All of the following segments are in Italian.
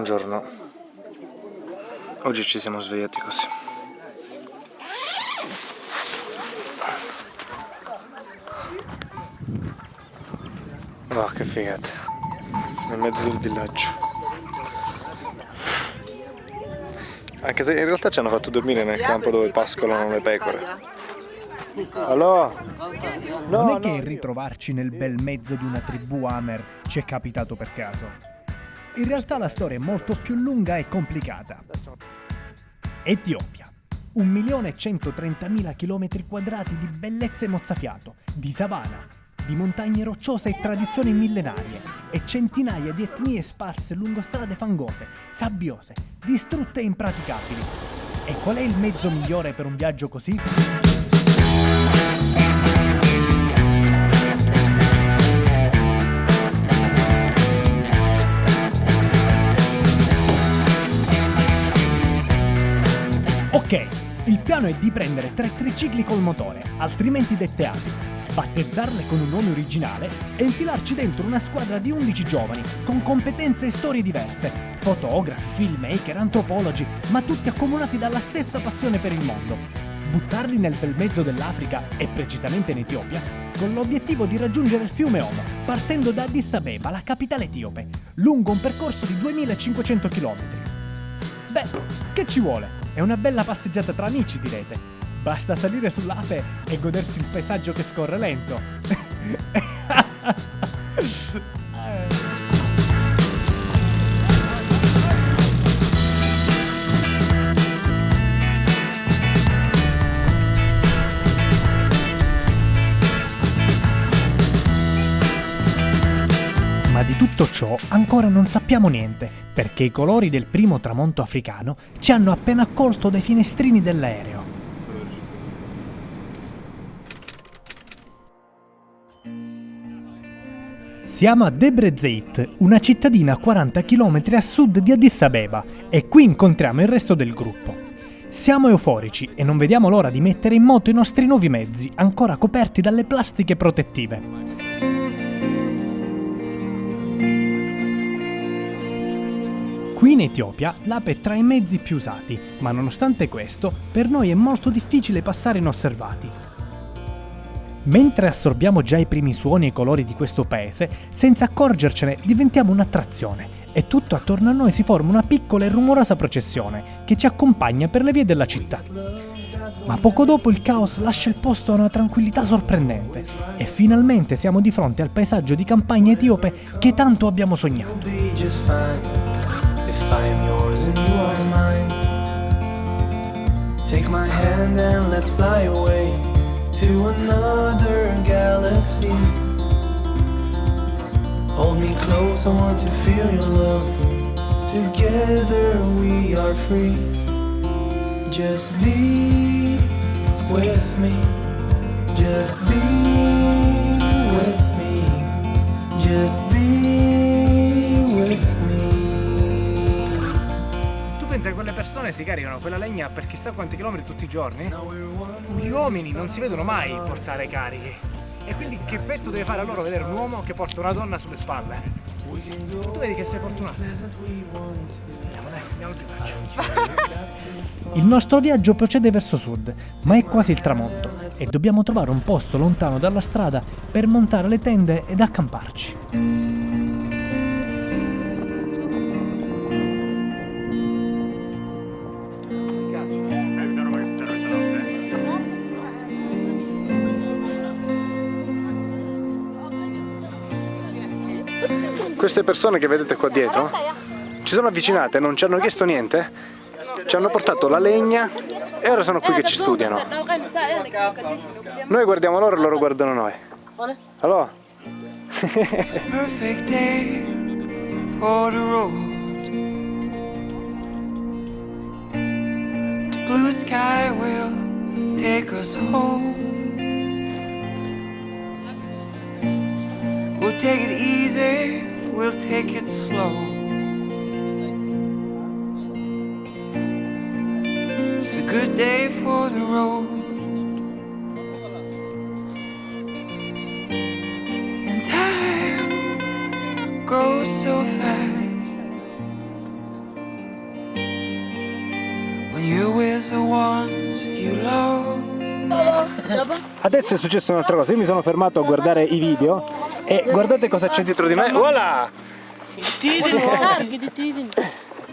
buongiorno. Oggi ci siamo svegliati così. Oh, che figata. Nel mezzo del villaggio. Anche se in realtà ci hanno fatto dormire nel campo dove pascolano le pecore. Allora? Non è che ritrovarci nel bel mezzo di una tribù Amer ci è capitato per caso. In realtà la storia è molto più lunga e complicata. Etiopia. 1.130.000 km² di bellezza e mozzafiato, di savana, di montagne rocciose e tradizioni millenarie, e centinaia di etnie sparse lungo strade fangose, sabbiose, distrutte e impraticabili. E qual è il mezzo migliore per un viaggio così? Ok, il piano è di prendere 3 tricicli col motore, altrimenti dette api, battezzarle con un nome originale e infilarci dentro una squadra di 11 giovani con competenze e storie diverse, fotografi, filmmaker, antropologi, ma tutti accomunati dalla stessa passione per il mondo. Buttarli nel bel mezzo dell'Africa, e precisamente in Etiopia, con l'obiettivo di raggiungere il fiume Omo, partendo da Addis Abeba, la capitale etiope, lungo un percorso di 2.500 km. Beh, che ci vuole? È una bella passeggiata tra amici, direte. Basta salire sull'ape e godersi il paesaggio che scorre lento. Ma di tutto ciò ancora non sappiamo niente, perché i colori del primo tramonto africano ci hanno appena accolto dai finestrini dell'aereo. Siamo a Debre Zeit, una cittadina a 40 km a sud di Addis Abeba, e qui incontriamo il resto del gruppo. Siamo euforici e non vediamo l'ora di mettere in moto i nostri nuovi mezzi, ancora coperti dalle plastiche protettive. Qui in Etiopia l'ape è tra i mezzi più usati, ma nonostante questo, per noi è molto difficile passare inosservati. Mentre assorbiamo già i primi suoni e colori di questo paese, senza accorgercene diventiamo un'attrazione, e tutto attorno a noi si forma una piccola e rumorosa processione che ci accompagna per le vie della città. Ma poco dopo il caos lascia il posto a una tranquillità sorprendente, e finalmente siamo di fronte al paesaggio di campagna etiope che tanto abbiamo sognato. I am yours and you are mine. Take my hand and let's fly away to another galaxy. Hold me close, I want to feel your love. Together we are free. Just be with me. Just be with me. Just be with me. Pensa che quelle persone si caricano quella legna per chissà quanti chilometri tutti i giorni? Gli uomini non si vedono mai portare carichi. E quindi che effetto deve fare a loro vedere un uomo che porta una donna sulle spalle? Tu vedi che sei fortunato. Andiamo più giù. Il nostro viaggio procede verso sud, ma è quasi il tramonto e dobbiamo trovare un posto lontano dalla strada per montare le tende ed accamparci. Queste persone che vedete qua dietro ci sono avvicinate, non ci hanno chiesto niente, ci hanno portato la legna e ora sono qui che ci studiano. Noi guardiamo loro e loro guardano noi. Allora? Perfect day for the road. The blue sky will take us home. We'll take it easy, we'll take it slow. It's a good day for the road. And time goes so fast. Adesso è successa un'altra cosa, io mi sono fermato a guardare i video e guardate cosa c'è dietro di me. Voilà!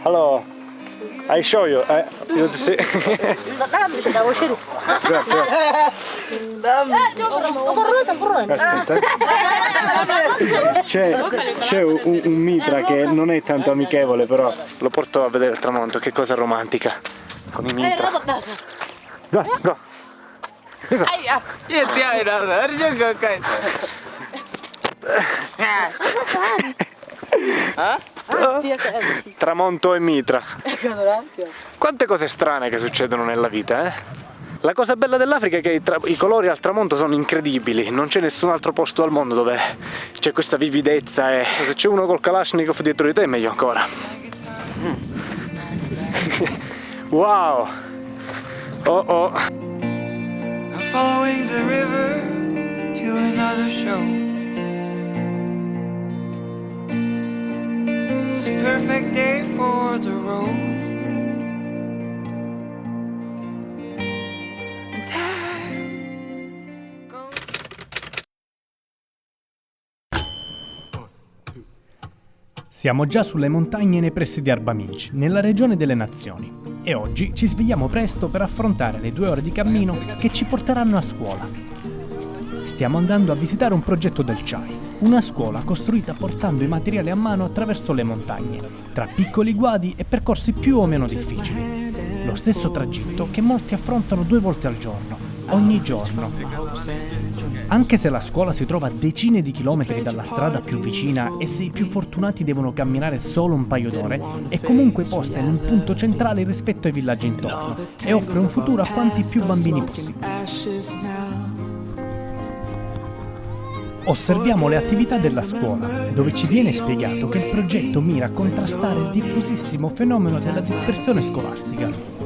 Hello, I show you. You see. Aspetta. C'è un mitra che non è tanto amichevole, però lo porto a vedere il tramonto, che cosa romantica con i mitra. Go, go. Tramonto e mitra. Quante cose strane che succedono nella vita, eh? La cosa bella dell'Africa è che i colori al tramonto sono incredibili, non c'è nessun altro posto al mondo dove c'è questa vividezza e se c'è uno col Kalashnikov dietro di te meglio ancora. Wow! Oh oh! I'm following the river to another show. It's a perfect day for the road. And time goes. Siamo già sulle montagne nei pressi di Arbaminch, nella regione delle Nazioni. E oggi ci svegliamo presto per affrontare le 2 ore di cammino che ci porteranno a scuola. Stiamo andando a visitare un progetto del CHAI, una scuola costruita portando i materiali a mano attraverso le montagne, tra piccoli guadi e percorsi più o meno difficili. Lo stesso tragitto che molti affrontano 2 volte al giorno, ogni giorno. Anche se la scuola si trova a decine di chilometri dalla strada più vicina e se i più fortunati devono camminare solo un paio d'ore, è comunque posta in un punto centrale rispetto ai villaggi intorno e offre un futuro a quanti più bambini possibile. Osserviamo le attività della scuola, dove ci viene spiegato che il progetto mira a contrastare il diffusissimo fenomeno della dispersione scolastica.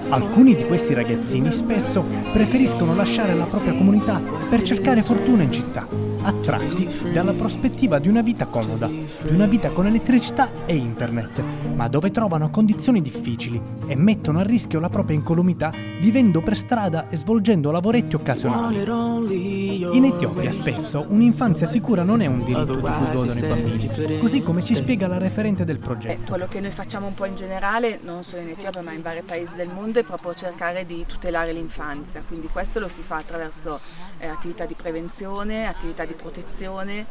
Alcuni di questi ragazzini spesso preferiscono lasciare la propria comunità per cercare fortuna in città, attratti dalla prospettiva di una vita comoda, di una vita con elettricità e internet, ma dove trovano condizioni difficili e mettono a rischio la propria incolumità vivendo per strada e svolgendo lavoretti occasionali. In Etiopia spesso un'infanzia sicura non è un diritto di cui godono i bambini, così come ci spiega la referente del progetto. Quello che noi facciamo un po' in generale, non solo in Etiopia ma in vari paesi del mondo, è proprio cercare di tutelare l'infanzia, quindi questo lo si fa attraverso attività di prevenzione, attività di protezione,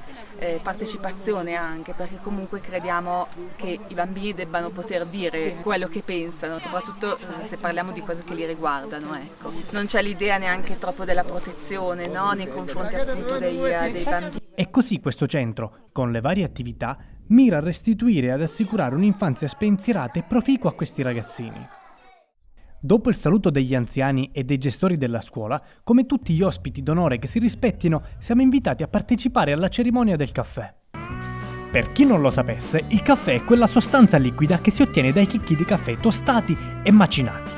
partecipazione anche, perché comunque crediamo che i bambini debbano poter dire quello che pensano, soprattutto se parliamo di cose che li riguardano, ecco. Non c'è l'idea neanche troppo della protezione, no? Nei confronti appunto dei bambini. E così questo centro, con le varie attività, mira a restituire e ad assicurare un'infanzia spensierata e proficua a questi ragazzini. Dopo il saluto degli anziani e dei gestori della scuola, come tutti gli ospiti d'onore che si rispettino, siamo invitati a partecipare alla cerimonia del caffè. Per chi non lo sapesse, il caffè è quella sostanza liquida che si ottiene dai chicchi di caffè tostati e macinati.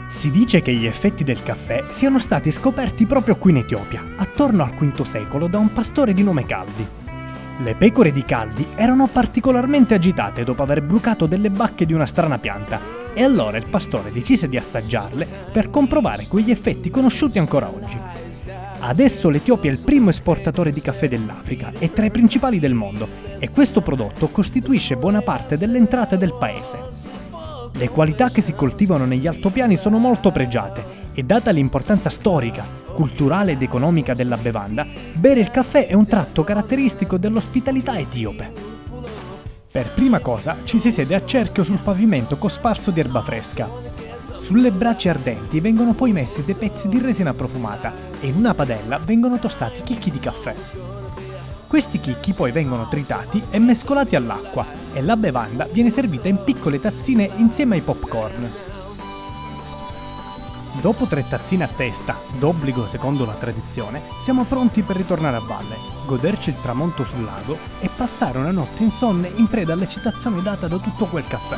Si dice che gli effetti del caffè siano stati scoperti proprio qui in Etiopia, attorno al V secolo, da un pastore di nome Caldi. Le pecore di Caldi erano particolarmente agitate dopo aver brucato delle bacche di una strana pianta e allora il pastore decise di assaggiarle per comprovare quegli effetti conosciuti ancora oggi. Adesso l'Etiopia è il primo esportatore di caffè dell'Africa e tra i principali del mondo e questo prodotto costituisce buona parte delle entrate del paese. Le qualità che si coltivano negli altopiani sono molto pregiate e data l'importanza storica, culturale ed economica della bevanda, bere il caffè è un tratto caratteristico dell'ospitalità etiope. Per prima cosa ci si siede a cerchio sul pavimento cosparso di erba fresca. Sulle braci ardenti vengono poi messi dei pezzi di resina profumata e in una padella vengono tostati chicchi di caffè. Questi chicchi poi vengono tritati e mescolati all'acqua e la bevanda viene servita in piccole tazzine insieme ai popcorn. Dopo 3 tazzine a testa, d'obbligo secondo la tradizione, siamo pronti per ritornare a valle, goderci il tramonto sul lago e passare una notte insonne in preda all'eccitazione data da tutto quel caffè.